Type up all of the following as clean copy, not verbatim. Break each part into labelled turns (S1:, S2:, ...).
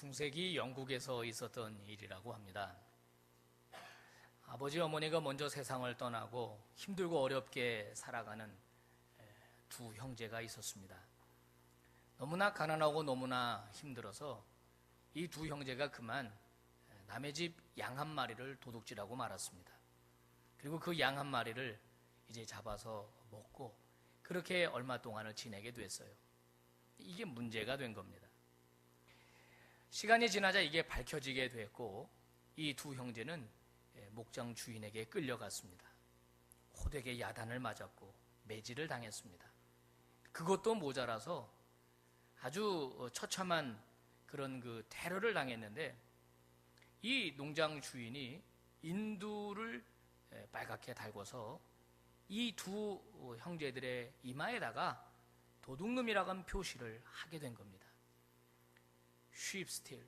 S1: 중세기 영국에서 있었던 일이라고 합니다. 아버지 어머니가 먼저 세상을 떠나고 힘들고 어렵게 살아가는 두 형제가 있었습니다. 너무나 가난하고 너무나 힘들어서 이 두 형제가 그만 남의 집 양 한 마리를 도둑질하고 말았습니다. 그리고 그 양 한 마리를 이제 잡아서 먹고 그렇게 얼마 동안을 지내게 됐어요. 이게 문제가 된 겁니다. 시간이 지나자 이게 밝혀지게 됐고 이 두 형제는 목장 주인에게 끌려갔습니다. 호되게 야단을 맞았고 매질을 당했습니다. 그것도 모자라서 아주 처참한 그런 그 테러를 당했는데 이 농장 주인이 인두를 빨갛게 달고서 이 두 형제들의 이마에다가 도둑놈이라는 표시를 하게 된 겁니다. sheep steal,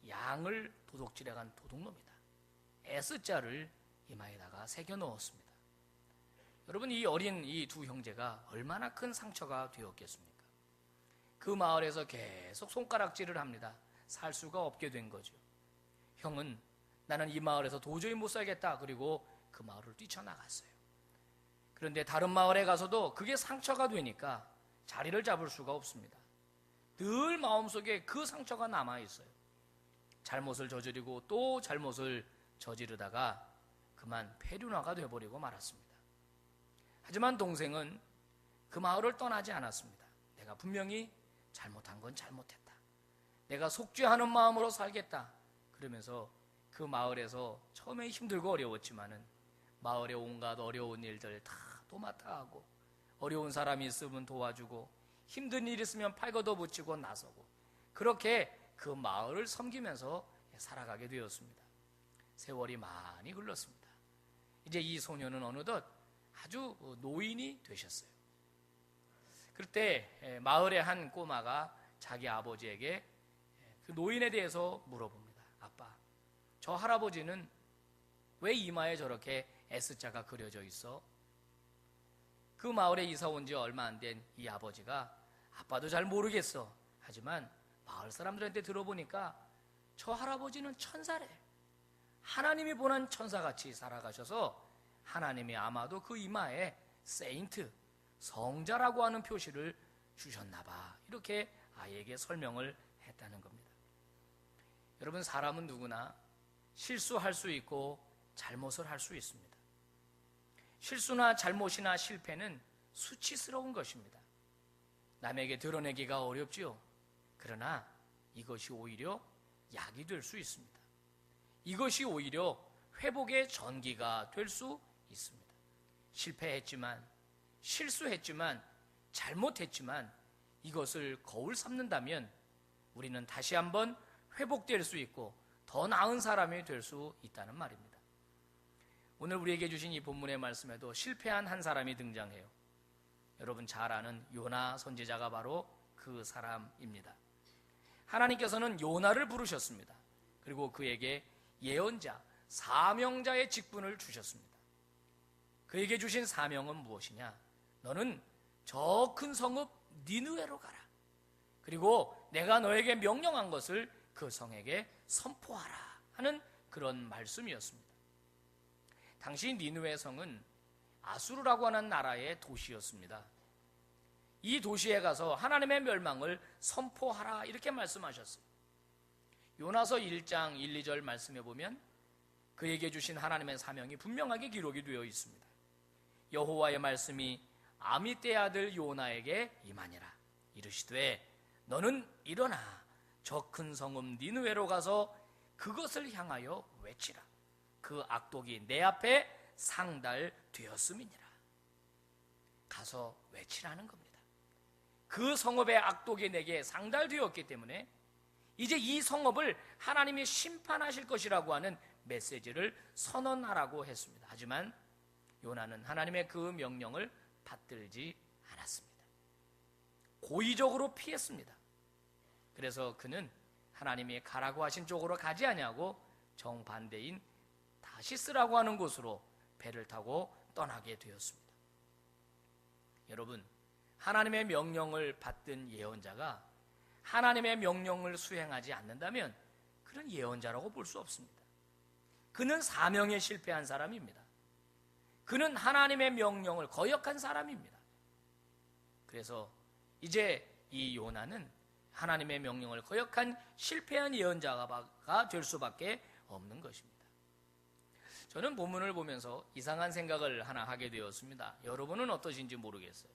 S1: 양을 도둑질해간 도둑놈이다. S자를 이마에다가 새겨 넣었습니다. 여러분, 이 어린 이 두 형제가 얼마나 큰 상처가 되었겠습니까? 그 마을에서 계속 손가락질을 합니다. 살 수가 없게 된 거죠. 형은 나는 이 마을에서 도저히 못 살겠다. 그리고 그 마을을 뛰쳐나갔어요. 그런데 다른 마을에 가서도 그게 상처가 되니까 자리를 잡을 수가 없습니다. 늘 마음속에 그 상처가 남아있어요. 잘못을 저지르고 또 잘못을 저지르다가 그만 폐륜화가 되어버리고 말았습니다. 하지만 동생은 그 마을을 떠나지 않았습니다. 내가 분명히 잘못한 건 잘못했다. 내가 속죄하는 마음으로 살겠다. 그러면서 그 마을에서 처음에 힘들고 어려웠지만은 마을의 온갖 어려운 일들 다 도맡아 하고 어려운 사람이 있으면 도와주고 힘든 일 있으면 팔 걷어붙이고 나서고 그렇게 그 마을을 섬기면서 살아가게 되었습니다. 세월이 많이 흘렀습니다. 이제 이 소녀는 어느덧 아주 노인이 되셨어요. 그때 마을의 한 꼬마가 자기 아버지에게 그 노인에 대해서 물어봅니다. 아빠, 저 할아버지는 왜 이마에 저렇게 S자가 그려져 있어? 그 마을에 이사 온 지 얼마 안 된 이 아버지가 아빠도 잘 모르겠어. 하지만 마을 사람들한테 들어보니까 저 할아버지는 천사래. 하나님이 보낸 천사같이 살아가셔서 하나님이 아마도 그 이마에 세인트, 성자라고 하는 표시를 주셨나 봐. 이렇게 아이에게 설명을 했다는 겁니다. 여러분, 사람은 누구나 실수할 수 있고 잘못을 할 수 있습니다. 실수나 잘못이나 실패는 수치스러운 것입니다. 남에게 드러내기가 어렵지요. 그러나 이것이 오히려 약이 될 수 있습니다. 이것이 오히려 회복의 전기가 될 수 있습니다. 실패했지만, 실수했지만, 잘못했지만 이것을 거울 삼는다면 우리는 다시 한번 회복될 수 있고 더 나은 사람이 될 수 있다는 말입니다. 오늘 우리에게 주신 이 본문의 말씀에도 실패한 한 사람이 등장해요. 여러분 잘 아는 요나 선지자가 바로 그 사람입니다. 하나님께서는 요나를 부르셨습니다. 그리고 그에게 예언자, 사명자의 직분을 주셨습니다. 그에게 주신 사명은 무엇이냐? 너는 저 큰 성읍 니느웨로 가라. 그리고 내가 너에게 명령한 것을 그 성에게 선포하라 하는 그런 말씀이었습니다. 당시 니느웨 성은 아수르라고 하는 나라의 도시였습니다. 이 도시에 가서 하나님의 멸망을 선포하라 이렇게 말씀하셨어요. 요나서 1장 1, 2절 말씀해 보면 그에게 주신 하나님의 사명이 분명하게 기록이 되어 있습니다. 여호와의 말씀이 아미떼 아들 요나에게 임하니라. 이르시되 너는 일어나 저 큰 성읍 니느웨로 가서 그것을 향하여 외치라. 그 악독이 내 앞에 상달되었음이니라. 가서 외치라는 겁니다. 그 성읍의 악독이 내게 상달되었기 때문에 이제 이 성읍을 하나님이 심판하실 것이라고 하는 메시지를 선언하라고 했습니다. 하지만 요나는 하나님의 그 명령을 받들지 않았습니다. 고의적으로 피했습니다. 그래서 그는 하나님이 가라고 하신 쪽으로 가지 아니하고 정반대인 다시스라고 하는 곳으로 배를 타고 떠나게 되었습니다. 여러분, 하나님의 명령을 받든 예언자가 하나님의 명령을 수행하지 않는다면 그는 예언자라고 볼 수 없습니다. 그는 사명에 실패한 사람입니다. 그는 하나님의 명령을 거역한 사람입니다. 그래서 이제 이 요나는 하나님의 명령을 거역한 실패한 예언자가 될 수밖에 없는 것입니다. 저는 본문을 보면서 이상한 생각을 하나 하게 되었습니다. 여러분은 어떠신지 모르겠어요.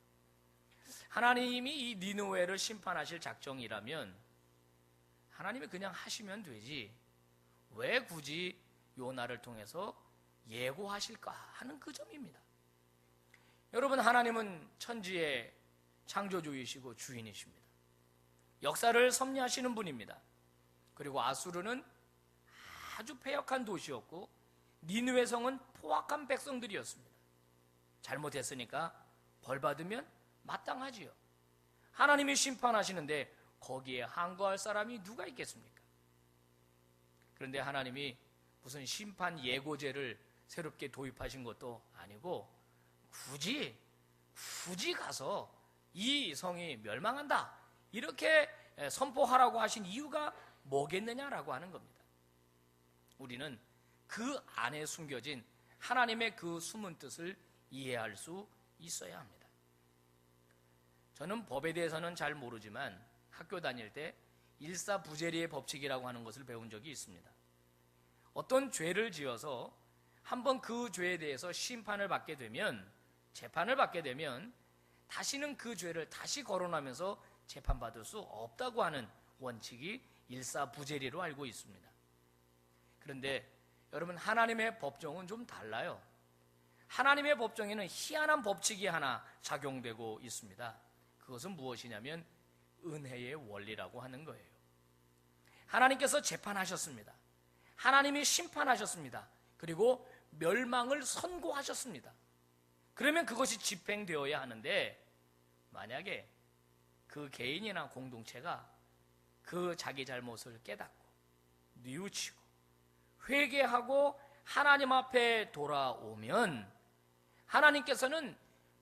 S1: 하나님이 이 니느웨를 심판하실 작정이라면 하나님이 그냥 하시면 되지 왜 굳이 요나를 통해서 예고하실까 하는 그 점입니다. 여러분, 하나님은 천지의 창조주이시고 주인이십니다. 역사를 섭리하시는 분입니다. 그리고 아수르는 아주 패역한 도시였고 니느웨 성은 포악한 백성들이었습니다. 잘못했으니까 벌받으면 마땅하지요. 하나님이 심판하시는데 거기에 항거할 사람이 누가 있겠습니까? 그런데 하나님이 무슨 심판 예고제를 새롭게 도입하신 것도 아니고 굳이 가서 이 성이 멸망한다 이렇게 선포하라고 하신 이유가 뭐겠느냐라고 하는 겁니다. 우리는 그 안에 숨겨진 하나님의 그 숨은 뜻을 이해할 수 있어야 합니다. 저는 법에 대해서는 잘 모르지만 학교 다닐 때 일사부재리의 법칙이라고 하는 것을 배운 적이 있습니다. 어떤 죄를 지어서 한번 그 죄에 대해서 심판을 받게 되면, 재판을 받게 되면 다시는 그 죄를 다시 거론하면서 재판받을 수 없다고 하는 원칙이 일사부재리로 알고 있습니다. 그런데 여러분, 하나님의 법정은 좀 달라요. 하나님의 법정에는 희한한 법칙이 하나 작용되고 있습니다. 그것은 무엇이냐면 은혜의 원리라고 하는 거예요. 하나님께서 재판하셨습니다. 하나님이 심판하셨습니다. 그리고 멸망을 선고하셨습니다. 그러면 그것이 집행되어야 하는데 만약에 그 개인이나 공동체가 그 자기 잘못을 깨닫고 뉘우치고 회개하고 하나님 앞에 돌아오면 하나님께서는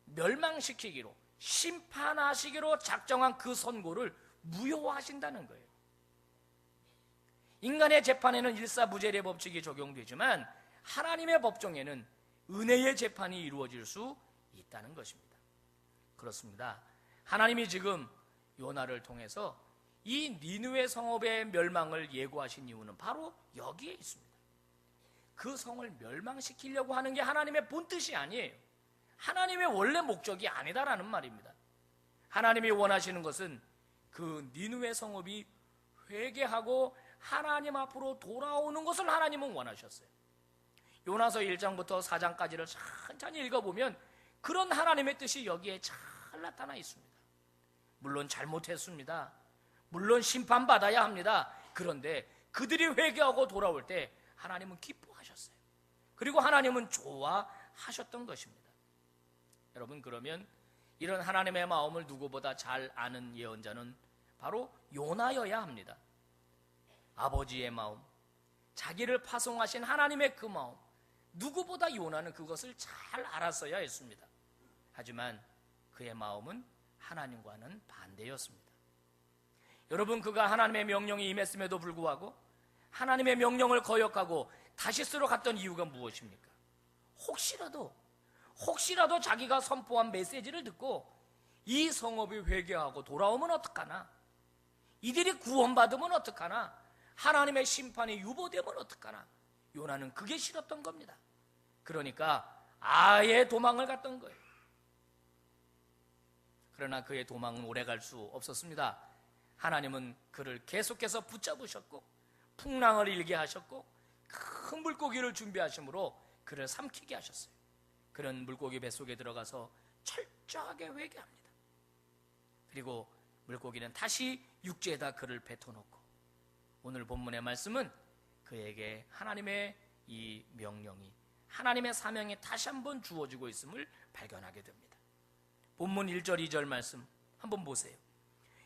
S1: 멸망시키기로, 심판하시기로 작정한 그 선고를 무효화하신다는 거예요. 인간의 재판에는 일사부재리의 법칙이 적용되지만 하나님의 법정에는 은혜의 재판이 이루어질 수 있다는 것입니다. 그렇습니다. 하나님이 지금 요나를 통해서 이 니느웨 성읍의 멸망을 예고하신 이유는 바로 여기에 있습니다. 그 성을 멸망시키려고 하는 게 하나님의 본뜻이 아니에요. 하나님의 원래 목적이 아니다라는 말입니다. 하나님이 원하시는 것은 그 니느웨 성읍이 회개하고 하나님 앞으로 돌아오는 것을 하나님은 원하셨어요. 요나서 1장부터 4장까지를 천천히 읽어보면 그런 하나님의 뜻이 여기에 잘 나타나 있습니다. 물론 잘못했습니다. 물론 심판받아야 합니다. 그런데 그들이 회개하고 돌아올 때 하나님은 기뻐하셨어요. 그리고 하나님은 좋아하셨던 것입니다. 여러분, 그러면 이런 하나님의 마음을 누구보다 잘 아는 예언자는 바로 요나여야 합니다. 아버지의 마음, 자기를 파송하신 하나님의 그 마음, 누구보다 요나는 그것을 잘 알았어야 했습니다. 하지만 그의 마음은 하나님과는 반대였습니다. 여러분, 그가 하나님의 명령이 임했음에도 불구하고 하나님의 명령을 거역하고 다시스로 갔던 이유가 무엇입니까? 혹시라도 자기가 선포한 메시지를 듣고 이 성읍이 회개하고 돌아오면 어떡하나? 이들이 구원받으면 어떡하나? 하나님의 심판이 유보되면 어떡하나? 요나는 그게 싫었던 겁니다. 그러니까 아예 도망을 갔던 거예요. 그러나 그의 도망은 오래갈 수 없었습니다. 하나님은 그를 계속해서 붙잡으셨고 풍랑을 일게 하셨고 큰 물고기를 준비하심으로 그를 삼키게 하셨어요. 그는 물고기 뱃속에 들어가서 철저하게 회개합니다. 그리고 물고기는 다시 육지에다 그를 뱉어놓고 오늘 본문의 말씀은 그에게 하나님의 이 명령이, 하나님의 사명이 다시 한번 주어지고 있음을 발견하게 됩니다. 본문 1절 2절 말씀 한번 보세요.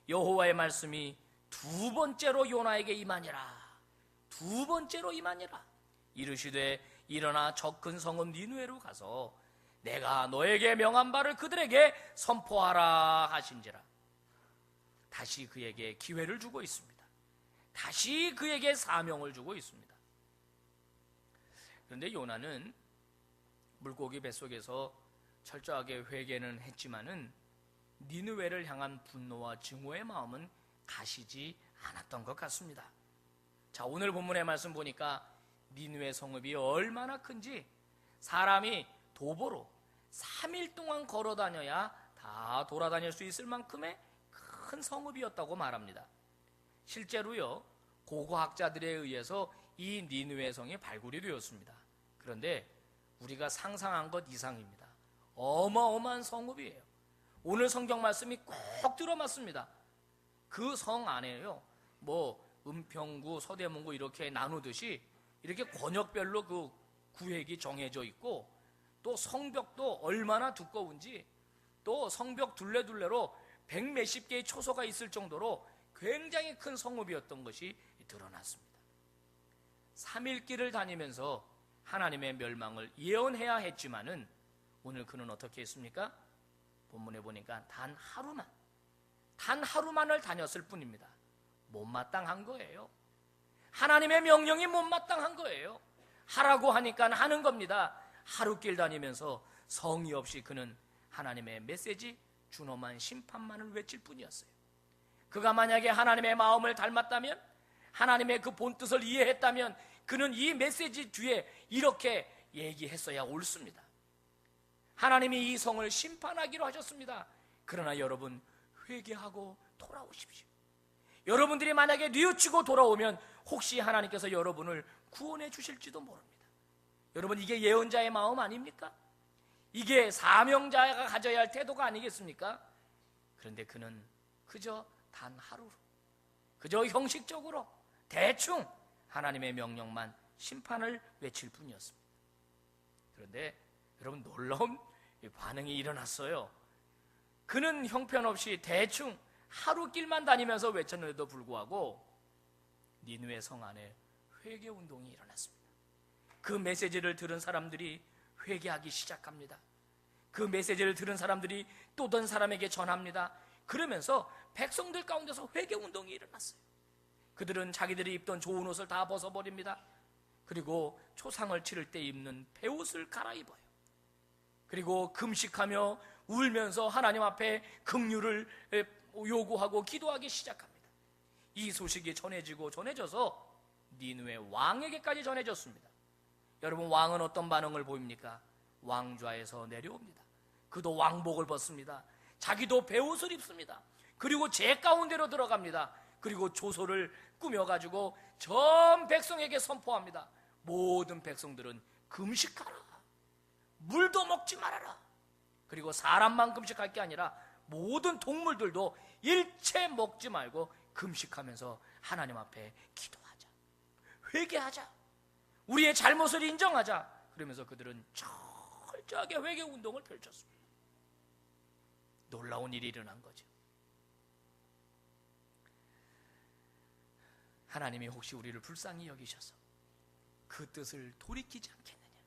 S1: 여호와의 말씀이 두 번째로 요나에게 임하니라. 두 번째로 임하니라. 이르시되 일어나 저 큰 성읍 니느웨로 가서 내가 너에게 명한 바를 그들에게 선포하라 하신지라. 다시 그에게 기회를 주고 있습니다. 다시 그에게 사명을 주고 있습니다. 그런데 요나는 물고기 뱃속에서 철저하게 회개는 했지만은 니느웨를 향한 분노와 증오의 마음은 가시지 않았던 것 같습니다. 자, 오늘 본문의 말씀 보니까 니느웨 성읍이 얼마나 큰지 사람이 도보로 3일 동안 걸어 다녀야 다 돌아다닐 수 있을 만큼의 큰 성읍이었다고 말합니다. 실제로요, 고고학자들에 의해서 이 니느웨 성이 발굴이 되었습니다. 그런데 우리가 상상한 것 이상입니다. 어마어마한 성읍이에요. 오늘 성경 말씀이 꼭 들어맞습니다. 그 성 안에요, 은평구, 서대문구 이렇게 나누듯이 이렇게 권역별로 그 구획이 정해져 있고, 또 성벽도 얼마나 두꺼운지, 또 성벽 둘레둘레로 100몇십 개의 초소가 있을 정도로 굉장히 큰 성읍이었던 것이 드러났습니다. 3일 길을 다니면서 하나님의 멸망을 예언해야 했지만은 오늘 그는 어떻게 했습니까? 본문에 보니까 단 하루만을 다녔을 뿐입니다. 못마땅한 거예요. 하나님의 명령이 못마땅한 거예요. 하라고 하니까 하는 겁니다. 하루길 다니면서 성의 없이 그는 하나님의 메시지, 준엄한 심판만을 외칠 뿐이었어요. 그가 만약에 하나님의 마음을 닮았다면, 하나님의 그 본뜻을 이해했다면 그는 이 메시지 뒤에 이렇게 얘기했어야 옳습니다. 하나님이 이 성을 심판하기로 하셨습니다. 그러나 여러분, 회개하고 돌아오십시오. 여러분들이 만약에 뉘우치고 돌아오면 혹시 하나님께서 여러분을 구원해 주실지도 모릅니다. 여러분, 이게 예언자의 마음 아닙니까? 이게 사명자가 가져야 할 태도가 아니겠습니까? 그런데 그는 그저 단 하루로, 그저 형식적으로 대충 하나님의 명령만, 심판을 외칠 뿐이었습니다. 그런데 여러분, 놀라운 반응이 일어났어요. 그는 형편없이 대충 하루 길만 다니면서 외쳤는데도 불구하고 니느웨 성 안에 회개 운동이 일어났습니다. 그 메시지를 들은 사람들이 회개하기 시작합니다. 그 메시지를 들은 사람들이 또 다른 사람에게 전합니다. 그러면서 백성들 가운데서 회개 운동이 일어났어요. 그들은 자기들이 입던 좋은 옷을 다 벗어버립니다. 그리고 초상을 치를 때 입는 베옷을 갈아입어요. 그리고 금식하며 울면서 하나님 앞에 긍휼을 요구하고 기도하기 시작합니다. 이 소식이 전해져서 니느웨 왕에게까지 전해졌습니다. 여러분, 왕은 어떤 반응을 보입니까? 왕좌에서 내려옵니다. 그도 왕복을 벗습니다. 자기도 베옷을 입습니다. 그리고 제 가운데로 들어갑니다. 그리고 조소를 꾸며가지고 전 백성에게 선포합니다. 모든 백성들은 금식하라, 물도 먹지 말아라. 그리고 사람만 금식할 게 아니라 모든 동물들도 일체 먹지 말고 금식하면서 하나님 앞에 기도하자, 회개하자, 우리의 잘못을 인정하자. 그러면서 그들은 철저하게 회개 운동을 펼쳤습니다. 놀라운 일이 일어난 거죠. 하나님이 혹시 우리를 불쌍히 여기셔서 그 뜻을 돌이키지 않겠느냐,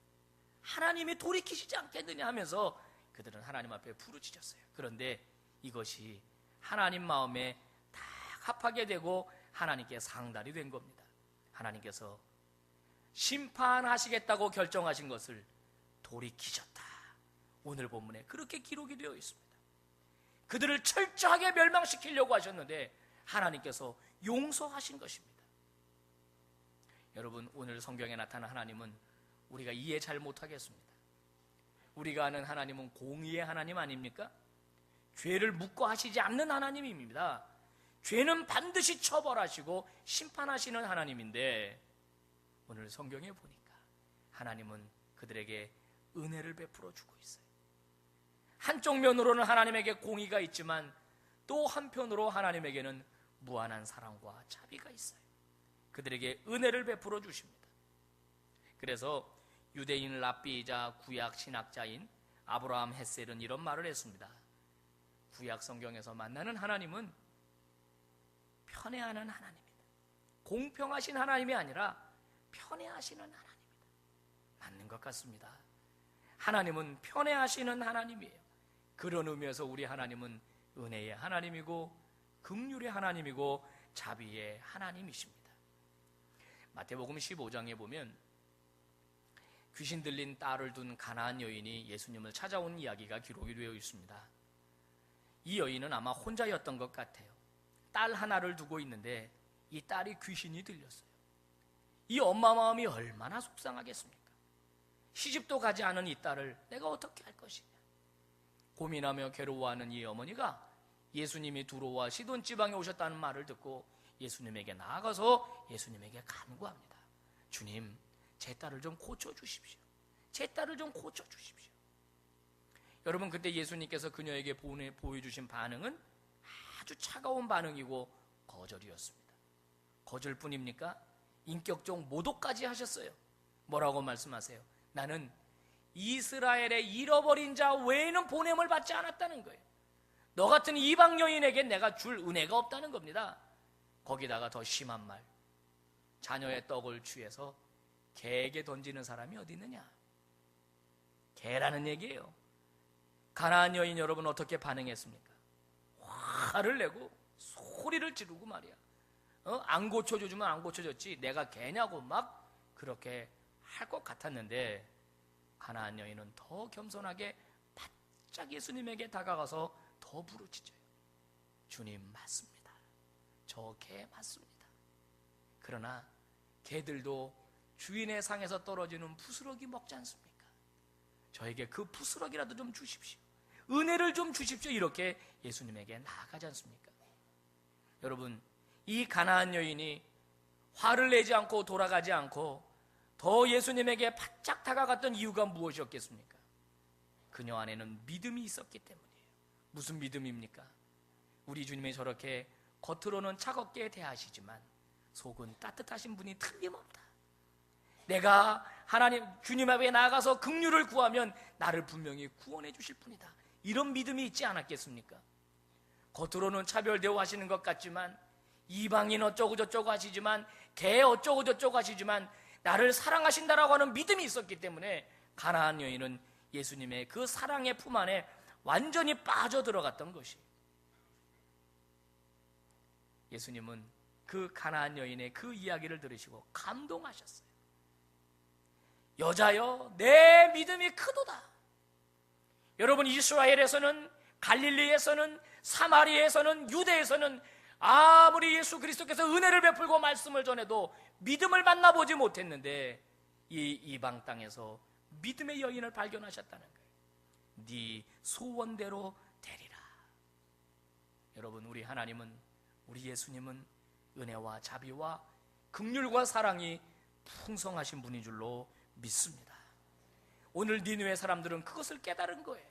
S1: 하나님이 돌이키시지 않겠느냐 하면서 그들은 하나님 앞에 부르짖었어요. 그런데 이것이 하나님 마음에 딱 합하게 되고 하나님께 상달이 된 겁니다. 하나님께서 심판하시겠다고 결정하신 것을 돌이키셨다. 오늘 본문에 그렇게 기록이 되어 있습니다. 그들을 철저하게 멸망시키려고 하셨는데 하나님께서 용서하신 것입니다. 여러분, 오늘 성경에 나타난 하나님은 우리가 이해 잘 못하겠습니다. 우리가 아는 하나님은 공의의 하나님 아닙니까? 죄를 묵과하시지 않는 하나님입니다. 죄는 반드시 처벌하시고 심판하시는 하나님인데, 오늘 성경에 보니까 하나님은 그들에게 은혜를 베풀어 주고 있어요. 한쪽 면으로는 하나님에게 공의가 있지만 또 한편으로 하나님에게는 무한한 사랑과 자비가 있어요. 그들에게 은혜를 베풀어 주십니다. 그래서 유대인 랍비이자 구약 신학자인 아브라함 헷셀은 이런 말을 했습니다. 구약 성경에서 만나는 하나님은 편애하는 하나님이다. 공평하신 하나님이 아니라 편애하시는 하나님이다. 맞는 것 같습니다. 하나님은 편애하시는 하나님이에요. 그런 의미에서 우리 하나님은 은혜의 하나님이고 긍휼의 하나님이고 자비의 하나님이십니다. 마태복음 15장에 보면 귀신 들린 딸을 둔 가나안 여인이 예수님을 찾아온 이야기가 기록이 되어 있습니다. 이 여인은 아마 혼자였던 것 같아요. 딸 하나를 두고 있는데 이 딸이 귀신이 들렸어요. 이 엄마 마음이 얼마나 속상하겠습니까? 시집도 가지 않은 이 딸을 내가 어떻게 할 것이냐 고민하며 괴로워하는 이 어머니가 예수님이 두로와 시돈 지방에 오셨다는 말을 듣고 예수님에게 나아가서 예수님에게 간구합니다. 주님, 제 딸을 좀 고쳐주십시오. 제 딸을 좀 고쳐주십시오. 여러분, 그때 예수님께서 그녀에게 보여주신 반응은 아주 차가운 반응이고 거절이었습니다. 거절뿐입니까? 인격적 모독까지 하셨어요. 뭐라고 말씀하세요? 나는 이스라엘의 잃어버린 자 외에는 보냄을 받지 않았다는 거예요. 너 같은 이방 여인에게 내가 줄 은혜가 없다는 겁니다. 거기다가 더 심한 말, 자녀의 떡을 취해서 개에게 던지는 사람이 어디 있느냐? 개라는 얘기예요. 가나안 여인 여러분 어떻게 반응했습니까? 화를 내고 소리를 지르고 말이야. 안 고쳐주면 안 고쳐줬지 내가 개냐고 막 그렇게 할 것 같았는데 가나안 여인은 더 겸손하게 바짝 예수님에게 다가가서 더 부르짖어요. 주님, 맞습니다. 저 개 맞습니다. 그러나 개들도 주인의 상에서 떨어지는 부스러기 먹지 않습니까? 저에게 그 부스러기라도 좀 주십시오. 은혜를 좀 주십시오. 이렇게 예수님에게 나아가지 않습니까? 여러분, 이 가나안 여인이 화를 내지 않고 돌아가지 않고 더 예수님에게 바짝 다가갔던 이유가 무엇이었겠습니까? 그녀 안에는 믿음이 있었기 때문이에요. 무슨 믿음입니까? 우리 주님이 저렇게 겉으로는 차갑게 대하시지만 속은 따뜻하신 분이 틀림없다. 내가 하나님 주님 앞에 나아가서 긍휼을 구하면 나를 분명히 구원해 주실 분이다. 이런 믿음이 있지 않았겠습니까? 겉으로는 차별 대우하시는 것 같지만 이방인 어쩌고 저쩌고 하시지만 개 어쩌고 저쩌고 하시지만 나를 사랑하신다라고 하는 믿음이 있었기 때문에 가나안 여인은 예수님의 그 사랑의 품 안에 완전히 빠져들어갔던 것이. 예수님은 그 가나안 여인의 그 이야기를 들으시고 감동하셨어요. 여자여, 내 믿음이 크도다. 여러분, 이스라엘에서는, 갈릴리에서는, 사마리아에서는, 유대에서는 아무리 예수 그리스도께서 은혜를 베풀고 말씀을 전해도 믿음을 만나보지 못했는데 이 이방 땅에서 믿음의 여인을 발견하셨다는 거예요. 네 소원대로 되리라. 여러분, 우리 하나님은, 우리 예수님은 은혜와 자비와 긍휼과 사랑이 풍성하신 분인 줄로 믿습니다. 오늘 니느웨 사람들은 그것을 깨달은 거예요.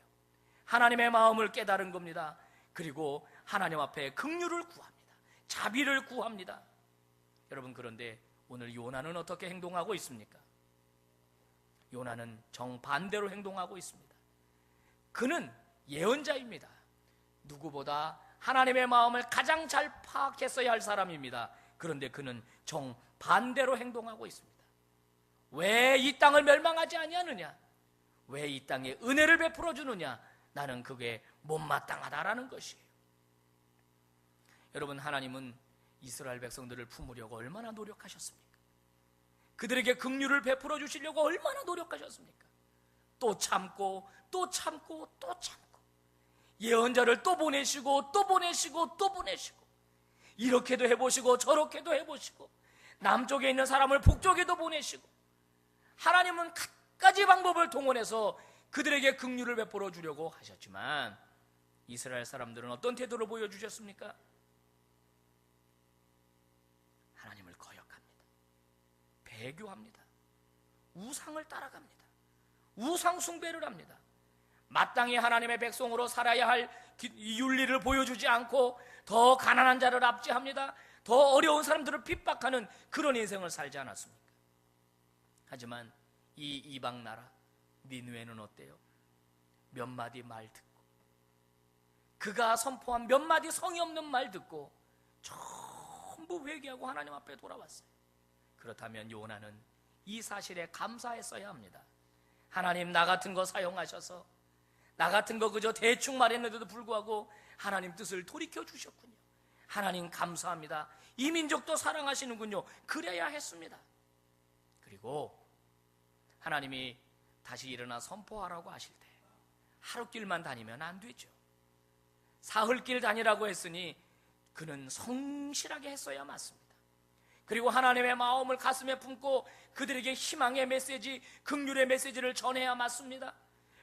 S1: 하나님의 마음을 깨달은 겁니다. 그리고 하나님 앞에 긍휼을 구합니다. 자비를 구합니다. 여러분, 그런데 오늘 요나는 어떻게 행동하고 있습니까? 요나는 정반대로 행동하고 있습니다. 그는 예언자입니다. 누구보다 하나님의 마음을 가장 잘 파악했어야 할 사람입니다. 그런데 그는 정반대로 행동하고 있습니다. 왜 이 땅을 멸망하지 아니하느냐? 왜 이 땅에 은혜를 베풀어 주느냐? 나는 그게 못마땅하다라는 것이에요. 여러분, 하나님은 이스라엘 백성들을 품으려고 얼마나 노력하셨습니까? 그들에게 긍휼을 베풀어 주시려고 얼마나 노력하셨습니까? 또 참고 또 참고 또 참고 예언자를 또 보내시고 또 보내시고 또 보내시고 이렇게도 해보시고 저렇게도 해보시고 남쪽에 있는 사람을 북쪽에도 보내시고 하나님은 갖가지 방법을 동원해서 그들에게 긍휼을 베풀어 주려고 하셨지만 이스라엘 사람들은 어떤 태도를 보여주셨습니까? 하나님을 거역합니다. 배교합니다. 우상을 따라갑니다. 우상 숭배를 합니다. 마땅히 하나님의 백성으로 살아야 할 윤리를 보여주지 않고 더 가난한 자를 압제합니다. 더 어려운 사람들을 핍박하는 그런 인생을 살지 않았습니까? 하지만 이 이방 나라 니느웨는 어때요? 몇 마디 말 듣고 그가 선포한 몇 마디 성의 없는 말 듣고 전부 회개하고 하나님 앞에 돌아왔어요. 그렇다면 요나는 이 사실에 감사했어야 합니다. 하나님, 나 같은 거 사용하셔서 나 같은 거 그저 대충 말했는데도 불구하고 하나님 뜻을 돌이켜 주셨군요. 하나님 감사합니다. 이 민족도 사랑하시는군요. 그래야 했습니다. 그리고 하나님이 다시 일어나 선포하라고 하실 때 하루길만 다니면 안 되죠. 사흘길 다니라고 했으니 그는 성실하게 했어야 맞습니다. 그리고 하나님의 마음을 가슴에 품고 그들에게 희망의 메시지, 긍휼의 메시지를 전해야 맞습니다.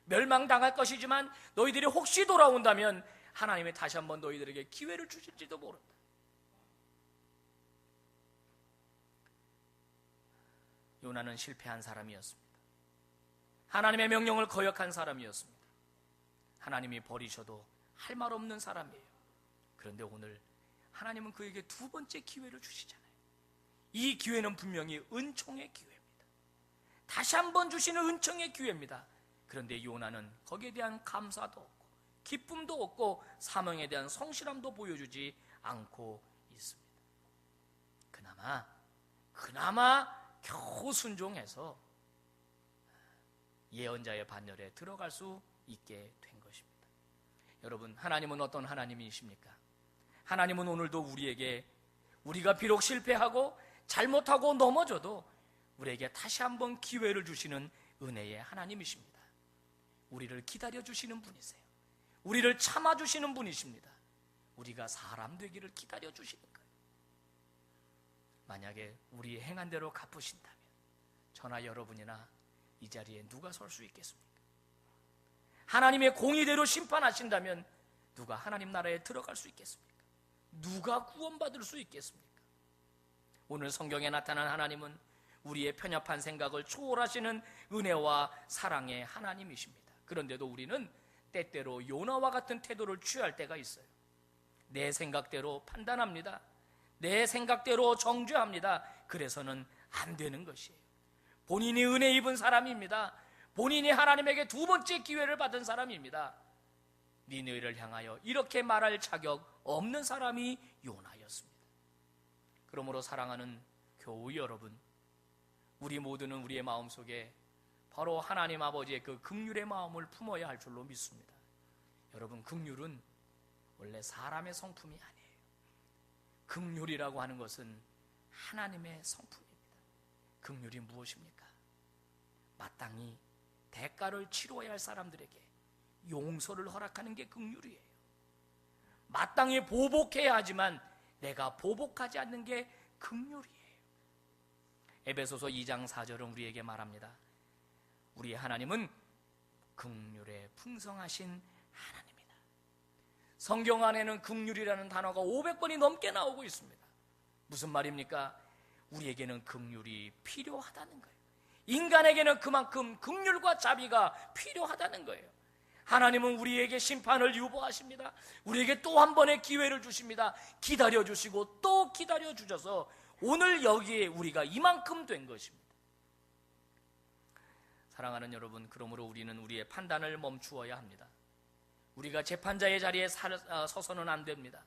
S1: 멸망당할 것이지만 너희들이 혹시 돌아온다면 하나님이 다시 한번 너희들에게 기회를 주실지도 모른다. 요나는 실패한 사람이었습니다. 하나님의 명령을 거역한 사람이었습니다. 하나님이 버리셔도 할 말 없는 사람이에요. 그런데 오늘 하나님은 그에게 두 번째 기회를 주시잖아요. 이 기회는 분명히 은총의 기회입니다. 다시 한번 주시는 은총의 기회입니다. 그런데 요나는 거기에 대한 감사도 없고 기쁨도 없고 사명에 대한 성실함도 보여주지 않고 있습니다. 그나마 겨우 순종해서 예언자의 반열에 들어갈 수 있게 된 것입니다. 여러분, 하나님은 어떤 하나님이십니까? 하나님은 오늘도 우리가 비록 실패하고 잘못하고 넘어져도 우리에게 다시 한번 기회를 주시는 은혜의 하나님이십니다. 우리를 기다려주시는 분이세요. 우리를 참아주시는 분이십니다. 우리가 사람 되기를 기다려주시는 거예요. 만약에 우리 행한 대로 갚으신다면 저나 여러분이나 이 자리에 누가 설 수 있겠습니까? 하나님의 공의대로 심판하신다면 누가 하나님 나라에 들어갈 수 있겠습니까? 누가 구원받을 수 있겠습니까? 오늘 성경에 나타난 하나님은 우리의 편협한 생각을 초월하시는 은혜와 사랑의 하나님이십니다. 그런데도 우리는 때때로 요나와 같은 태도를 취할 때가 있어요. 내 생각대로 판단합니다. 내 생각대로 정죄합니다. 그래서는 안 되는 것이에요. 본인이 은혜 입은 사람입니다. 본인이 하나님에게 두 번째 기회를 받은 사람입니다. 니느웨를 향하여 이렇게 말할 자격 없는 사람이 요나였습니다. 그러므로 사랑하는 교우 여러분, 우리 모두는 우리의 마음속에 바로 하나님 아버지의 그 긍휼의 마음을 품어야 할 줄로 믿습니다. 여러분, 긍휼은 원래 사람의 성품이 아니에요. 긍휼이라고 하는 것은 하나님의 성품입니다. 긍휼이 무엇입니까? 마땅히 대가를 치러야 할 사람들에게 용서를 허락하는 게 긍휼이에요. 마땅히 보복해야 하지만 내가 보복하지 않는 게 긍휼이에요. 에베소서 2장 4절은 우리에게 말합니다. 우리 하나님은 긍휼에 풍성하신 하나님이다. 성경 안에는 긍휼이라는 단어가 500번이 넘게 나오고 있습니다. 무슨 말입니까? 우리에게는 긍휼이 필요하다는 거예요. 인간에게는 그만큼 긍휼과 자비가 필요하다는 거예요. 하나님은 우리에게 심판을 유보하십니다. 우리에게 또 한 번의 기회를 주십니다. 기다려주시고 또 기다려주셔서 오늘 여기에 우리가 이만큼 된 것입니다. 사랑하는 여러분, 그러므로 우리는 우리의 판단을 멈추어야 합니다. 우리가 재판자의 자리에 서서는 안 됩니다.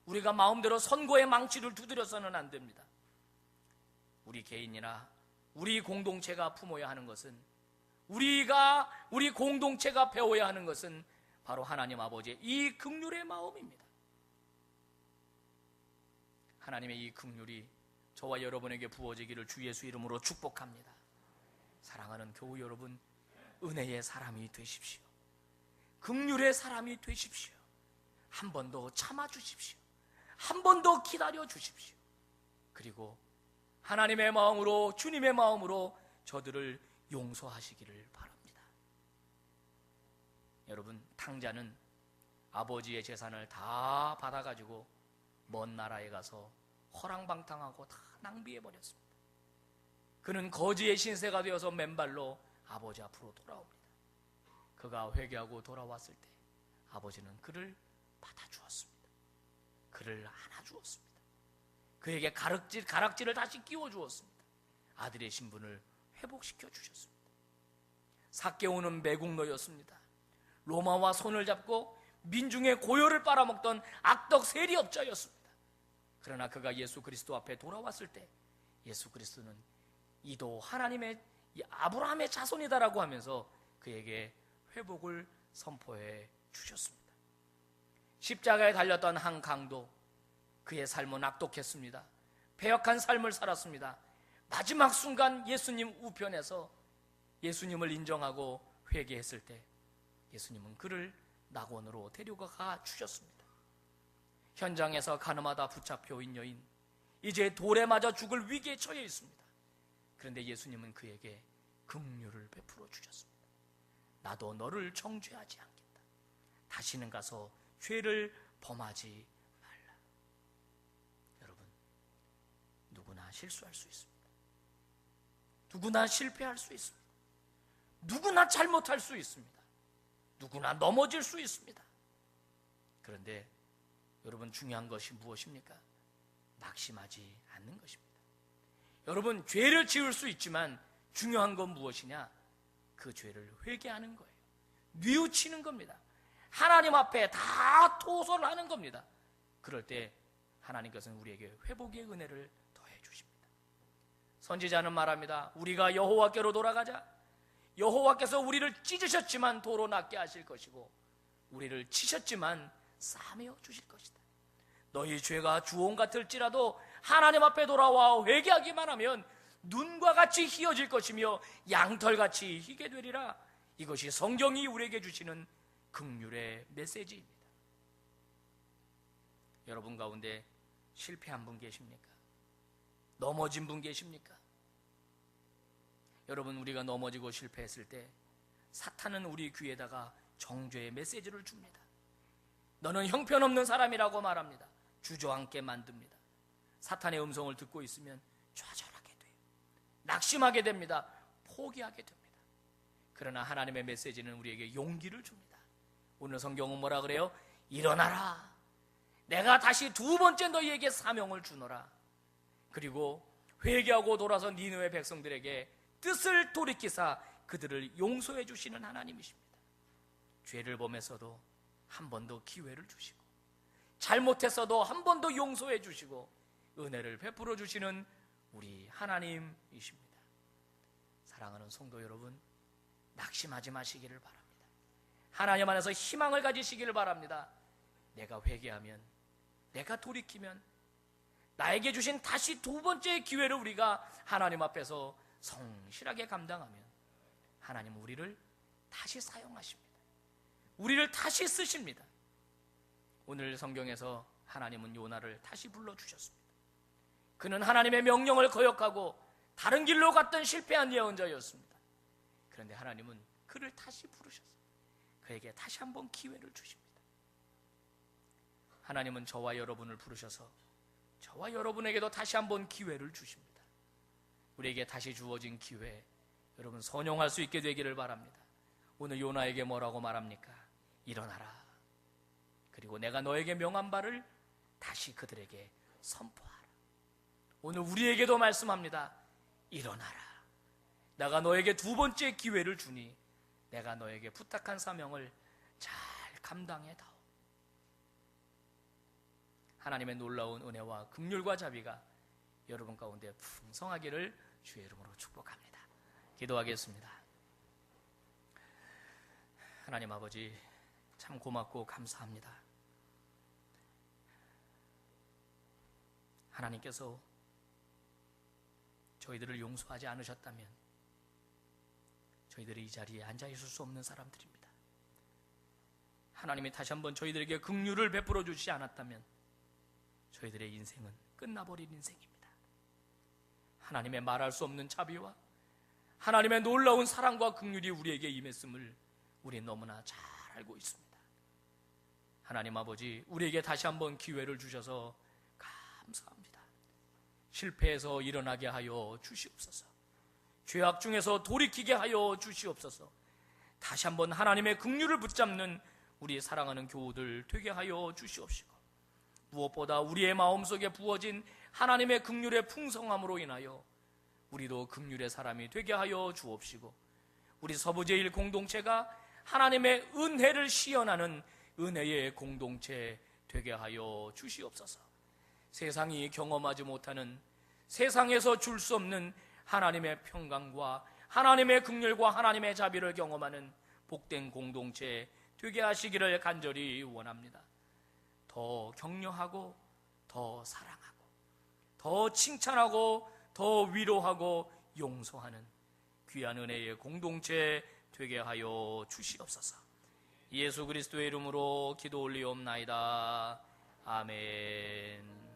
S1: 우리가 마음대로 선고의 망치를 두드려서는 안 됩니다. 우리 개인이나 우리 공동체가 품어야 하는 것은, 우리 공동체가 배워야 하는 것은 바로 하나님 아버지의 이 긍휼의 마음입니다. 하나님의 이 긍휼이 저와 여러분에게 부어지기를 주 예수 이름으로 축복합니다. 사랑하는 교우 여러분, 은혜의 사람이 되십시오. 긍휼의 사람이 되십시오. 한 번 더 참아주십시오. 한 번 더 기다려주십시오. 그리고 하나님의 마음으로, 주님의 마음으로 저들을 용서하시기를 바랍니다. 여러분, 탕자는 아버지의 재산을 다 받아가지고 먼 나라에 가서 허랑방탕하고 다 낭비해버렸습니다. 그는 거지의 신세가 되어서 맨발로 아버지 앞으로 돌아옵니다. 그가 회개하고 돌아왔을 때 아버지는 그를 받아주었습니다. 그를 안아주었습니다. 그에게 가락지를 다시 끼워주었습니다. 아들의 신분을 회복시켜 주셨습니다. 삭개오는 매국노였습니다. 로마와 손을 잡고 민중의 고요를 빨아먹던 악덕 세리업자였습니다. 그러나 그가 예수 그리스도 앞에 돌아왔을 때 예수 그리스도는 이도 하나님의 아브라함의 자손이다라고 하면서 그에게 회복을 선포해 주셨습니다. 십자가에 달렸던 한 강도, 그의 삶은 악독했습니다. 배역한 삶을 살았습니다. 마지막 순간 예수님 우편에서 예수님을 인정하고 회개했을 때 예수님은 그를 낙원으로 데려가 주셨습니다. 현장에서 가늠하다 붙잡혀 온 여인, 이제 돌에 맞아 죽을 위기에 처해 있습니다. 그런데 예수님은 그에게 긍휼을 베풀어 주셨습니다. 나도 너를 정죄하지 않겠다. 다시는 가서 죄를 범하지 말라. 여러분, 누구나 실수할 수 있습니다. 누구나 실패할 수 있습니다. 누구나 잘못할 수 있습니다. 누구나 넘어질 수 있습니다. 그런데 여러분, 중요한 것이 무엇입니까? 낙심하지 않는 것입니다. 여러분, 죄를 지을 수 있지만 중요한 건 무엇이냐? 그 죄를 회개하는 거예요. 뉘우치는 겁니다. 하나님 앞에 다 토설하는 겁니다. 그럴 때 하나님께서는 우리에게 회복의 은혜를 더해 주십니다. 선지자는 말합니다. 우리가 여호와께로 돌아가자. 여호와께서 우리를 찢으셨지만 도로 낫게 하실 것이고 우리를 치셨지만 싸매어 주실 것이다. 너희 죄가 주홍 같을지라도 하나님 앞에 돌아와 회개하기만 하면 눈과 같이 희어질 것이며 양털같이 희게 되리라. 이것이 성경이 우리에게 주시는 긍휼의 메시지입니다. 여러분 가운데 실패한 분 계십니까? 넘어진 분 계십니까? 여러분, 우리가 넘어지고 실패했을 때 사탄은 우리 귀에다가 정죄의 메시지를 줍니다. 너는 형편없는 사람이라고 말합니다. 주저앉게 만듭니다. 사탄의 음성을 듣고 있으면 좌절하게 돼요. 낙심하게 됩니다. 포기하게 됩니다. 그러나 하나님의 메시지는 우리에게 용기를 줍니다. 오늘 성경은 뭐라 그래요? 일어나라. 내가 다시 두 번째 너희에게 사명을 주노라. 그리고 회개하고 돌아서 니느웨 백성들에게 뜻을 돌이키사 그들을 용서해 주시는 하나님이십니다. 죄를 범했어도 한 번 더 기회를 주시고 잘못했어도 한 번 더 용서해 주시고 은혜를 베풀어 주시는 우리 하나님이십니다. 사랑하는 성도 여러분, 낙심하지 마시기를 바랍니다. 하나님 안에서 희망을 가지시기를 바랍니다. 내가 회개하면, 내가 돌이키면, 나에게 주신 다시 두 번째의 기회를 우리가 하나님 앞에서 성실하게 감당하면 하나님은 우리를 다시 사용하십니다. 우리를 다시 쓰십니다. 오늘 성경에서 하나님은 요나를 다시 불러주셨습니다. 그는 하나님의 명령을 거역하고 다른 길로 갔던 실패한 예언자였습니다. 그런데 하나님은 그를 다시 부르셨어요. 그에게 다시 한번 기회를 주십니다. 하나님은 저와 여러분을 부르셔서 저와 여러분에게도 다시 한번 기회를 주십니다. 우리에게 다시 주어진 기회, 여러분 선용할 수 있게 되기를 바랍니다. 오늘 요나에게 뭐라고 말합니까? 일어나라. 그리고 내가 너에게 명한 바를 다시 그들에게 선포하라. 오늘 우리에게도 말씀합니다. 일어나라. 내가 너에게 두 번째 기회를 주니 내가 너에게 부탁한 사명을 잘 감당해다오. 하나님의 놀라운 은혜와 긍휼과 자비가 여러분 가운데 풍성하기를 주의 이름으로 축복합니다. 기도하겠습니다. 하나님 아버지, 참 고맙고 감사합니다. 하나님께서 저희들을 용서하지 않으셨다면 저희들이 이 자리에 앉아 있을 수 없는 사람들입니다. 하나님이 다시 한번 저희들에게 긍휼을 베풀어 주시지 않았다면 저희들의 인생은 끝나버린 인생입니다. 하나님의 말할 수 없는 자비와 하나님의 놀라운 사랑과 긍휼이 우리에게 임했음을 우리 너무나 잘 알고 있습니다. 하나님 아버지, 우리에게 다시 한번 기회를 주셔서 감사합니다. 실패해서 일어나게 하여 주시옵소서. 죄악 중에서 돌이키게 하여 주시옵소서. 다시 한번 하나님의 긍휼을 붙잡는 우리 사랑하는 교우들 되게 하여 주시옵시고, 무엇보다 우리의 마음속에 부어진 하나님의 긍휼의 풍성함으로 인하여 우리도 긍휼의 사람이 되게 하여 주옵시고, 우리 서부제일 공동체가 하나님의 은혜를 시연하는 은혜의 공동체 되게 하여 주시옵소서. 세상이 경험하지 못하는, 세상에서 줄 수 없는 하나님의 평강과 하나님의 긍휼과 하나님의 자비를 경험하는 복된 공동체 되게 하시기를 간절히 원합니다. 더 격려하고 더 사랑하고 더 칭찬하고 더 위로하고 용서하는 귀한 은혜의 공동체 되게 하여 주시옵소서. 예수 그리스도의 이름으로 기도 올리옵나이다. 아멘.